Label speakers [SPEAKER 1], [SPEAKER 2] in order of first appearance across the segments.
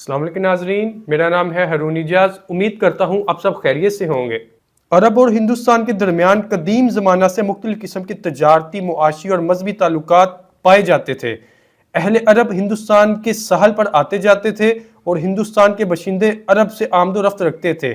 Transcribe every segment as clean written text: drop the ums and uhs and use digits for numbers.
[SPEAKER 1] السلام علیکم ناظرین، میرا نام ہے ہارون اجاز۔ امید کرتا ہوں آپ سب خیریت سے ہوں گے۔ عرب اور ہندوستان کے درمیان قدیم زمانہ سے مختلف قسم کے تجارتی، معاشی اور مذہبی تعلقات پائے جاتے تھے۔ اہل عرب ہندوستان کے ساحل پر آتے جاتے تھے اور ہندوستان کے باشندے عرب سے آمد و رفت رکھتے تھے۔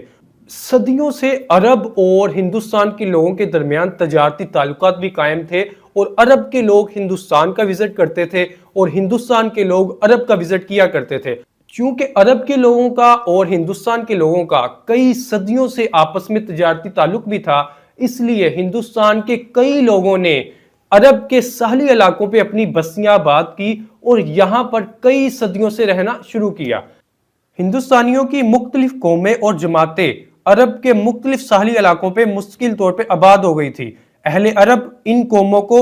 [SPEAKER 1] صدیوں سے عرب اور ہندوستان کے لوگوں کے درمیان تجارتی تعلقات بھی قائم تھے، اور عرب کے لوگ ہندوستان کا وزٹ کرتے تھے اور ہندوستان کے لوگ عرب کا وزٹ کیا کرتے تھے۔ چونکہ عرب کے لوگوں کا اور ہندوستان کے لوگوں کا کئی صدیوں سے آپس میں تجارتی تعلق بھی تھا، اس لیے ہندوستان کے کئی لوگوں نے عرب کے ساحلی علاقوں پہ اپنی بستیاں آباد کی اور یہاں پر کئی صدیوں سے رہنا شروع کیا۔ ہندوستانیوں کی مختلف قومیں اور جماعتیں عرب کے مختلف ساحلی علاقوں پہ مستقل طور پہ آباد ہو گئی تھی۔ اہل عرب ان قوموں کو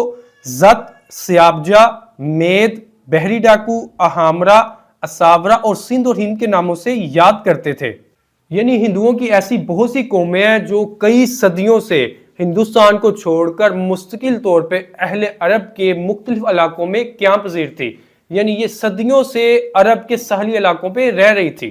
[SPEAKER 1] زت، سیابجا، مید، بحری ڈاکو، احامرہ، اساورہ اور سندھ اور ہند کے ناموں سے یاد کرتے تھے۔ یعنی ہندوؤں کی ایسی بہت سی قومیں ہیں جو کئی صدیوں سے ہندوستان کو چھوڑ کر مستقل طور پہ اہل عرب کے مختلف علاقوں میں قیام پذیر تھی، یعنی یہ صدیوں سے عرب کے ساحلی علاقوں پہ رہ رہی تھی۔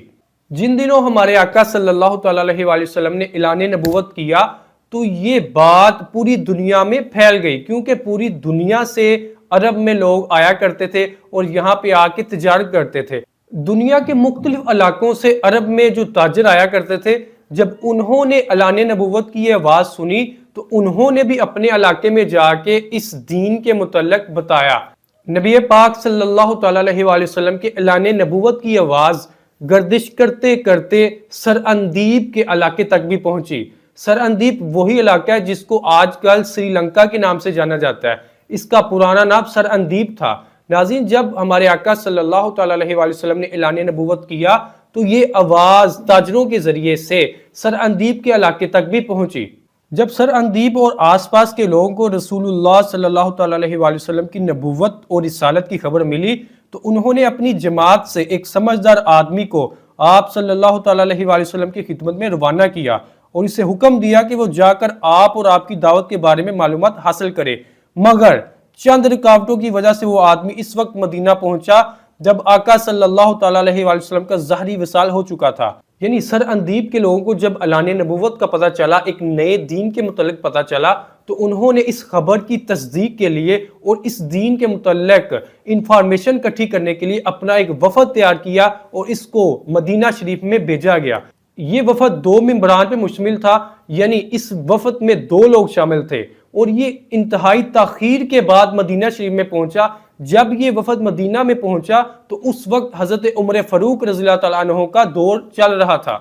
[SPEAKER 1] جن دنوں ہمارے آقا صلی اللہ تعالیٰ علیہ وآلہ وسلم نے اعلان نبوت کیا تو یہ بات پوری دنیا میں پھیل گئی، کیونکہ پوری دنیا سے عرب میں لوگ آیا کرتے تھے اور یہاں پہ آ کے تجارت کرتے تھے۔ دنیا کے مختلف علاقوں سے عرب میں جو تاجر آیا کرتے تھے، جب انہوں نے اعلان نبوت کی یہ آواز سنی تو انہوں نے بھی اپنے علاقے میں جا کے اس دین کے متعلق بتایا۔ نبی پاک صلی اللہ تعالیٰ علیہ وآلہ وسلم کے اعلان نبوت کی آواز گردش کرتے کرتے سر اندیب کے علاقے تک بھی پہنچی۔ سر اندیب وہی علاقہ ہے جس کو آج کل سری لنکا کے نام سے جانا جاتا ہے، اس کا پرانا نام سر اندیب تھا۔ ناظرین، جب ہمارے آقا صلی اللہ تعالیٰ علیہ وآلہ وسلم نے اعلان نبوت کیا تو یہ آواز تاجروں کے ذریعے سے سر اندیب کے علاقے تک بھی پہنچی۔ جب سر اندیب اور آس پاس کے لوگوں کو رسول اللہ صلی اللہ تعالیٰ علیہ وآلہ وسلم کی نبوت اور رسالت کی خبر ملی تو انہوں نے اپنی جماعت سے ایک سمجھدار آدمی کو آپ صلی اللہ تعالیٰ علیہ وآلہ وسلم کی خدمت میں روانہ کیا اور اسے حکم دیا کہ وہ جا کر آپ اور آپ کی دعوت کے بارے میں معلومات حاصل کرے۔ مگر چند رکاوٹوں کی وجہ سے وہ آدمی اس وقت مدینہ پہنچا جب آقا صلی اللہ تعالیٰ علیہ وآلہ وسلم کا ظاہری وصال ہو چکا تھا۔ یعنی سر اندیب کے لوگوں کو جب اعلان نبوت کا پتہ چلا، ایک نئے دین کے متعلق پتہ چلا، تو انہوں نے اس خبر کی تصدیق کے لیے اور اس دین کے متعلق انفارمیشن اکٹھی کرنے کے لیے اپنا ایک وفد تیار کیا اور اس کو مدینہ شریف میں بھیجا گیا۔ یہ وفد 2 ممبران پہ مشتمل تھا، یعنی اس وفد میں 2 لوگ شامل تھے، اور یہ انتہائی تاخیر کے بعد مدینہ شریف میں پہنچا۔ جب یہ وفد مدینہ میں پہنچا تو اس وقت حضرت عمر فاروق رضی اللہ تعالیٰ عنہ کا دور چل رہا تھا۔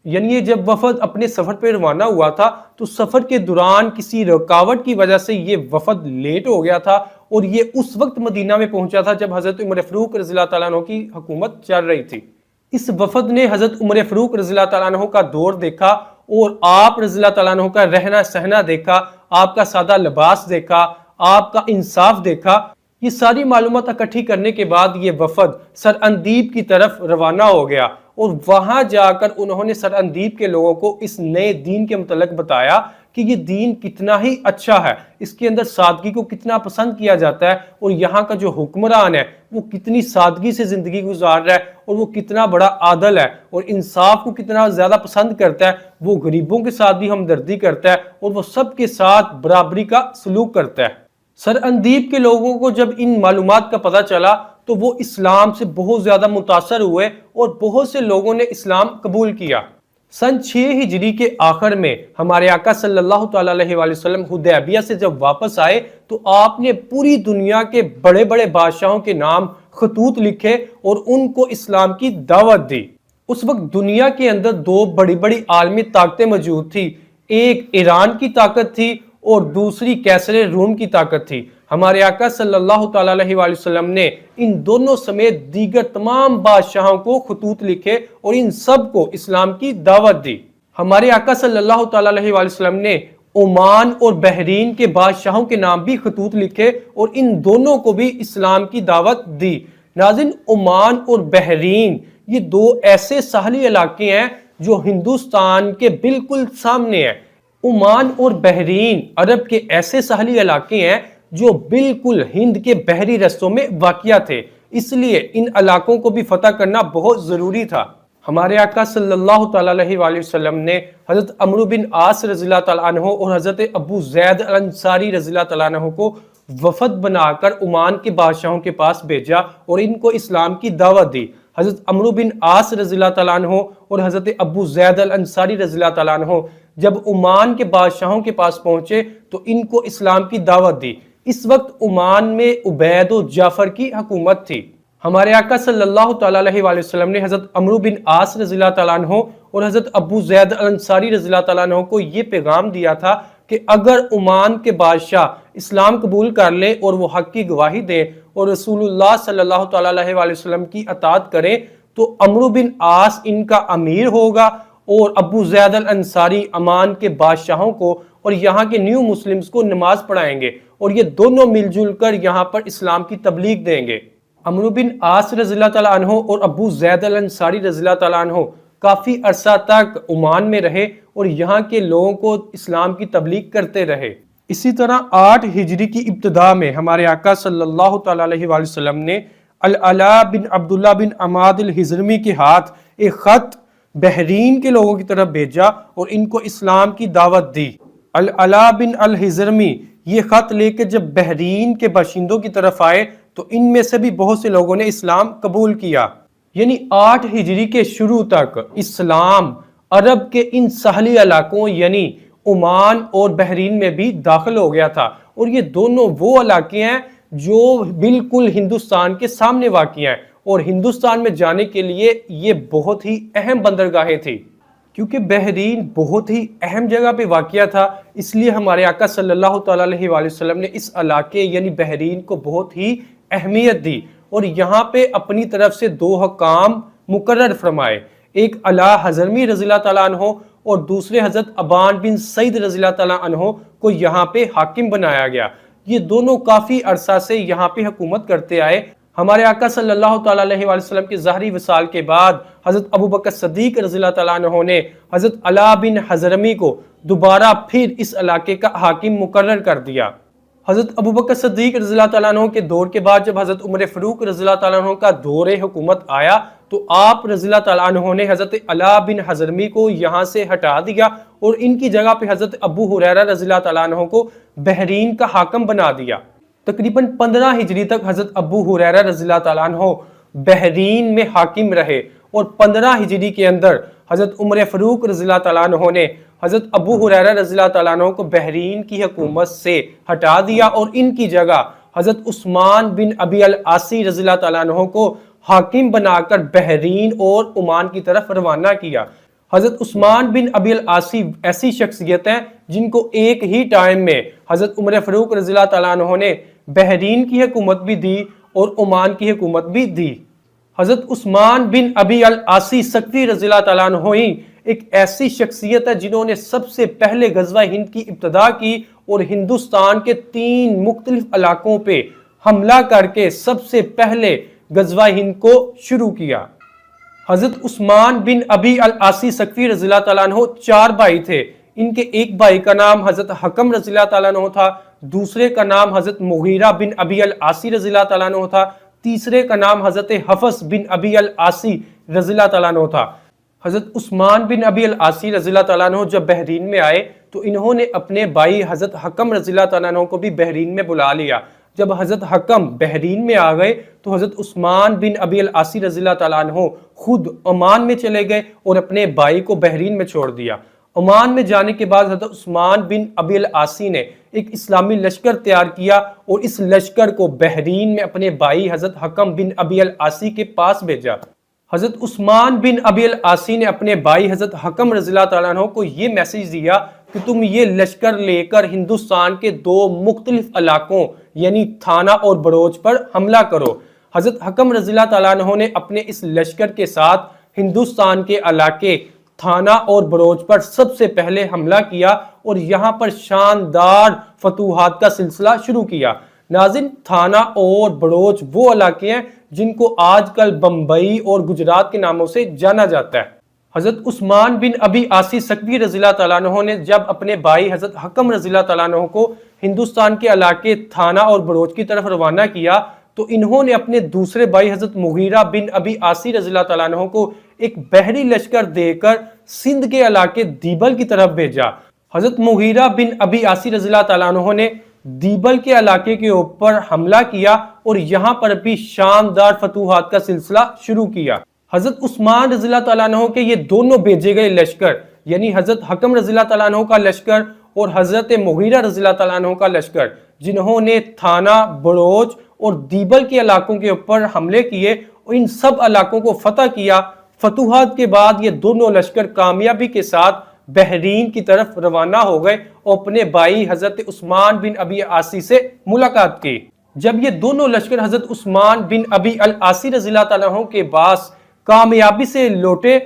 [SPEAKER 1] یعنی یہ جب وفد اپنے سفر پہ روانہ ہوا تھا تو سفر کے دوران کسی رکاوٹ کی وجہ سے یہ وفد لیٹ ہو گیا تھا، اور یہ اس وقت مدینہ میں پہنچا تھا جب حضرت عمر فاروق رضی اللہ تعالیٰ عنہ کی حکومت چل رہی تھی۔ اس وفد نے حضرت عمر فاروق رضی اللہ تعالیٰ عنہ کا دور دیکھا اور آپ رضی اللہ تعالیٰ عنہ کا رہنا سہنا دیکھا، آپ کا سادہ لباس دیکھا، آپ کا انصاف دیکھا۔ یہ ساری معلومات اکٹھی کرنے کے بعد یہ وفد سر اندیب کی طرف روانہ ہو گیا، اور وہاں جا کر انہوں نے سر اندیب کے لوگوں کو اس نئے دین کے متعلق بتایا کہ یہ دین کتنا ہی اچھا ہے، اس کے اندر سادگی کو کتنا پسند کیا جاتا ہے، اور یہاں کا جو حکمران ہے وہ کتنی سادگی سے زندگی گزار رہا ہے، اور وہ کتنا بڑا عادل ہے اور انصاف کو کتنا زیادہ پسند کرتا ہے، وہ غریبوں کے ساتھ بھی ہمدردی کرتا ہے اور وہ سب کے ساتھ برابری کا سلوک کرتا ہے۔ سر اندیب کے لوگوں کو جب ان معلومات کا پتہ چلا تو وہ اسلام سے بہت زیادہ متاثر ہوئے اور بہت سے لوگوں نے اسلام قبول کیا۔ سن 6 ہجری کے آخر میں ہمارے آقا صلی اللہ تعالیٰ علیہ وآلہ وسلم حدیبیہ سے جب واپس آئے تو آپ نے پوری دنیا کے بڑے بڑے بادشاہوں کے نام خطوط لکھے اور ان کو اسلام کی دعوت دی۔ اس وقت دنیا کے اندر 2 بڑی بڑی عالمی طاقتیں موجود تھی، ایک ایران کی طاقت تھی اور دوسری کیسر روم کی طاقت تھی۔ ہمارے آقا صلی اللہ تعالیٰ علیہ وآلہ وسلم نے ان دونوں سمیت دیگر تمام بادشاہوں کو خطوط لکھے اور ان سب کو اسلام کی دعوت دی۔ ہمارے آقا صلی اللہ تعالیٰ علیہ وآلہ وسلم نے عمان اور بحرین کے بادشاہوں کے نام بھی خطوط لکھے اور ان دونوں کو بھی اسلام کی دعوت دی۔ ناظرین، عمان اور بحرین یہ 2 ایسے ساحلی علاقے ہیں جو ہندوستان کے بالکل سامنے ہیں۔ عمان اور بحرین عرب کے ایسے ساحلی علاقے ہیں جو بالکل ہند کے بحری رستوں میں واقع تھے، اس لیے ان علاقوں کو بھی فتح کرنا بہت ضروری تھا۔ ہمارے آقا صلی اللہ تعالیٰ علیہ وآلہ وسلم نے حضرت عمرو بن عاص رضی اللہ تعالیٰ عنہ اور حضرت ابو زید الانصاری رضی اللہ تعالیٰ عنہ کو وفد بنا کر عمان کے بادشاہوں کے پاس بھیجا اور ان کو اسلام کی دعوت دی۔ حضرت عمرو بن عاص رضی اللہ تعالیٰ عنہ اور حضرت ابو زید الانصاری رضی اللہ تعالیٰ عنہ جب عمان کے بادشاہوں کے پاس پہنچے تو ان کو اسلام کی دعوت دی۔ اس وقت عمان میں عبید و جعفر کی حکومت تھی۔ ہمارے آقا صلی اللہ تعالیٰ علیہ وآلہ وسلم نے حضرت عمرو بن عاص رضی اللہ تعالیٰ عنہ اور حضرت ابو زید الانصاری رضی اللہ تعالیٰ عنہ کو یہ پیغام دیا تھا کہ اگر عمان کے بادشاہ اسلام قبول کر لیں اور وہ حق کی گواہی دیں اور رسول اللہ صلی اللہ تعالیٰ علیہ وآلہ وسلم کی اطاعت کریں تو عمرو بن عاص ان کا امیر ہوگا اور ابو زید الانصاری عمان کے بادشاہوں کو اور یہاں کے نیو مسلمز کو نماز پڑھائیں گے اور یہ دونوں مل جل کر یہاں پر اسلام کی تبلیغ دیں گے۔ عمرو بن عاص رضی اللہ تعالیٰ عنہ اور ابو زید الانصاری رضی اللہ تعالیٰ عنہ کافی عرصہ تک عمان میں رہے اور یہاں کے لوگوں کو اسلام کی تبلیغ کرتے رہے۔ اسی طرح 8 ہجری کی ابتدا میں ہمارے آقا صلی اللہ تعالیٰ علیہ وآلہ وسلم نے العلا بن عبداللہ بن عماد الحضرمی کے ہاتھ ایک خط بحرین کے لوگوں کی طرف بھیجا اور ان کو اسلام کی دعوت دی۔ العلا بن الحضرمی یہ خط لے کے جب بحرین کے باشندوں کی طرف آئے تو ان میں سے بھی بہت سے لوگوں نے اسلام قبول کیا۔ یعنی 8 ہجری کے شروع تک اسلام عرب کے ان ساحلی علاقوں یعنی عمان اور بحرین میں بھی داخل ہو گیا تھا، اور یہ دونوں وہ علاقے ہیں جو بالکل ہندوستان کے سامنے واقع ہیں، اور ہندوستان میں جانے کے لیے یہ بہت ہی اہم بندرگاہیں تھی۔ کیونکہ بحرین بہت ہی اہم جگہ پہ واقع تھا، اس لیے ہمارے آقا صلی اللہ تعالیٰ علیہ وآلہ وسلم نے اس علاقے یعنی بحرین کو بہت ہی اہمیت دی اور یہاں پہ اپنی طرف سے 2 حکام مقرر فرمائے، ایک علا حضرمی رضی اللہ تعالیٰ عنہ اور دوسرے حضرت ابان بن سعید رضی اللہ تعالیٰ عنہ کو یہاں پہ حاکم بنایا گیا۔ یہ دونوں کافی عرصہ سے یہاں پہ حکومت کرتے آئے۔ ہمارے آقا صلی اللہ تعالیٰ علیہ وآلہ وسلم کے ظاہری وصال کے بعد حضرت ابو بکر صدیق رضی اللہ تعالیٰ عنہ نے حضرت علا بن حضرمی کو دوبارہ پھر اس علاقے کا حاکم مقرر کر دیا۔ حضرت ابو بکر صدیق رضی اللہ تعالیٰ عنہ کے دور کے بعد جب حضرت عمر فاروق رضی اللہ تعالیٰ عنہ کا دور حکومت آیا تو آپ رضی اللہ تعالیٰ عنہ نے حضرت علا بن حضرمی کو یہاں سے ہٹا دیا اور ان کی جگہ پہ حضرت ابو ہریرہ رضی اللہ تعالیٰ عنہ کو بحرین کا حاکم بنا دیا۔ تقریباً 15 ہجری تک حضرت ابو ہریرہ رضی اللہ تعالیٰ عنہ بحرین میں حاکم رہے اور 15 ہجری کے اندر حضرت عمر فاروق رضی اللہ تعالیٰ عنہ نے حضرت ابو ہریرہ رضی اللہ تعالیٰ عنہ کو بحرین کی حکومت سے ہٹا دیا اور ان کی جگہ حضرت عثمان بن ابی العاصی رضی اللہ تعالیٰ عنہ کو حاکم بنا کر بحرین اور عمان کی طرف روانہ کیا۔ حضرت عثمان بن ابی العاصی ایسی شخصیت ہیں جن کو ایک ہی ٹائم میں حضرت عمر فاروق رضی اللہ تعالیٰ عنہ نے بحرین کی حکومت بھی دی اور عمان کی حکومت بھی دی۔ حضرت عثمان بن ابی العاصی ثقفی رضی اللہ تعالیٰ عنہ ہی ایک ایسی شخصیت ہے جنہوں نے سب سے پہلے غزوہ ہند کی ابتدا کی اور ہندوستان کے 3 مختلف علاقوں پہ حملہ کر کے سب سے پہلے غزوہ ہند کو شروع کیا۔ حضرت عثمان بن ابی العاصی ثقفی رضی اللہ تعالیٰ عنہ 4 بھائی تھے۔ ان کے ایک بھائی کا نام حضرت حکم رضی اللہ تعالیٰ عنہ تھا، دوسرے کا نام حضرت مغیرہ بن ابی العاصی رضی اللہ تعالیٰ عنہ تھا، تیسرے کا نام حضرت حفص بن ابی العاصی رضی اللہ تعالیٰ عنہ تھا۔ حضرت عثمان بن ابی العاصی رضی اللہ تعالیٰ عنہ جب بحرین میں آئے تو انہوں نے اپنے بھائی حضرت حکم رضی اللہ تعالیٰ عنہ کو بھی بحرین میں بلا لیا۔ جب حضرت حکم بحرین میں آ گئے تو حضرت عثمان بن ابی العاصی رضی اللہ تعالیٰ عنہ خود عمان میں چلے گئے اور اپنے بھائی کو بحرین میں چھوڑ دیا۔ عمان میں جانے کے بعد حضرت عثمان بن ابی العاصی نے ایک اسلامی لشکر تیار کیا اور اس لشکر کو بحرین میں اپنے بھائی حضرت حکم بن ابی العاصی کے پاس بھیجا۔ حضرت عثمان بن ابی العاصی نے اپنے بھائی حضرت حکم رضی اللہ تعالیٰ عنہ کو یہ میسج دیا کہ تم یہ لشکر لے کر ہندوستان کے 2 مختلف علاقوں یعنی تھانہ اور بروچ پر حملہ کرو۔ حضرت حکم رضی اللہ تعالیٰ عنہ نے اپنے اس لشکر کے ساتھ ہندوستان کے علاقے تھانہ اور بروچ پر سب سے پہلے حملہ کیا اور یہاں پر شاندار فتوحات کا سلسلہ شروع کیا۔ ناظرین، تھانہ اور بروچ وہ علاقے ہیں جن کو آج کل بمبئی اور گجرات کے ناموں سے جانا جاتا ہے۔ حضرت عثمان بن ابی عاصی ثقفی رضی اللہ تعالیٰ عنہ نے جب اپنے بھائی حضرت حکم رضی اللہ تعالیٰ عنہ کو ہندوستان کے علاقے تھانہ اور بروچ کی طرف روانہ کیا تو انہوں نے اپنے دوسرے بھائی حضرت مغیرہ بن ابی عاصی رضی اللہ تعالیٰ عنہ کو ایک بحری لشکر دے کر سندھ کے علاقے دیبل کی طرف بھیجا۔ حضرت مغیرہ بن ابی عاصی رضی اللہ تعالیٰ عنہ نے دیبل کے علاقے کے اوپر حملہ کیا اور یہاں پر بھی شاندار فتوحات کا سلسلہ شروع کیا۔ حضرت عثمان رضی اللہ تعالیٰ عنہ کے یہ دونوں بھیجے گئے لشکر، یعنی حضرت حکم رضی اللہ تعالیٰ عنہ کا لشکر اور حضرت مغیرہ رضی اللہ تعالیٰ عنہ کا لشکر، جنہوں نے تھانہ، بڑوچ اور دیبل کے علاقوں کے اوپر حملے کیے اور ان سب علاقوں کو فتح کیا۔ فتوحات کے بعد یہ دونوں لشکر کامیابی کے ساتھ بحرین کی طرف روانہ ہو گئے اور اپنے بھائی حضرت عثمان بن ابی عاصی سے ملاقات کی۔ جب یہ دونوں لشکر حضرت عثمان بن ابی العاصی رضی اللہ تعالیٰ عنہ کے پاس کامیابی سے لوٹے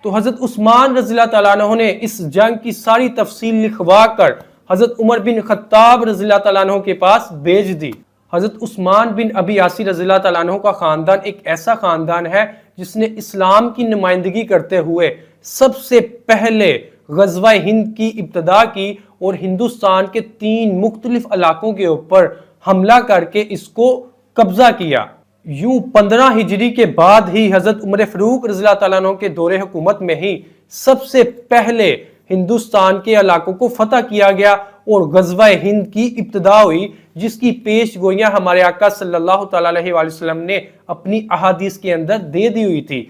[SPEAKER 1] تو حضرت عثمان رضی اللہ تعالیٰ عنہ نے اس جنگ کی ساری تفصیل لکھوا کر حضرت عمر بن خطاب رضی اللہ تعالیٰ عنہ کے پاس بھیج دی۔ حضرت عثمان بن ابی عاصی رضی اللہ تعالیٰ عنہ کا خاندان ایک ایسا خاندان ہے جس نے اسلام کی نمائندگی کرتے ہوئے سب سے پہلے غزوہ ہند کی ابتدا کی اور ہندوستان کے 3 مختلف علاقوں کے اوپر حملہ کر کے اس کو قبضہ کیا۔ یوں 15 ہجری کے بعد ہی حضرت عمر فاروق رضی اللہ تعالیٰ عنہ کے دور حکومت میں ہی سب سے پہلے ہندوستان کے علاقوں کو فتح کیا گیا اور غزوہ ہند کی ابتدا ہوئی، جس کی پیش گوئیاں ہمارے آقا صلی اللہ تعالیٰ علیہ وآلہ وسلم نے اپنی احادیث کے اندر دے دی ہوئی تھی۔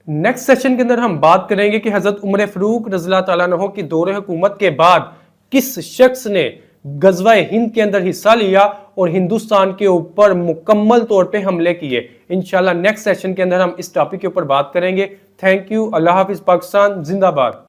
[SPEAKER 1] نیکسٹ سیشن کے اندر ہم بات کریں گے کہ حضرت عمر فاروق رضی اللہ تعالیٰ عنہ کی دور حکومت کے بعد کس شخص نے غزوہ ہند کے اندر حصہ لیا اور ہندوستان کے اوپر مکمل طور پہ حملے کیے۔ انشاءاللہ نیکسٹ سیشن کے اندر ہم اس ٹاپک کے اوپر بات کریں گے۔ تھینک یو، اللہ حافظ، پاکستان زندہ باد۔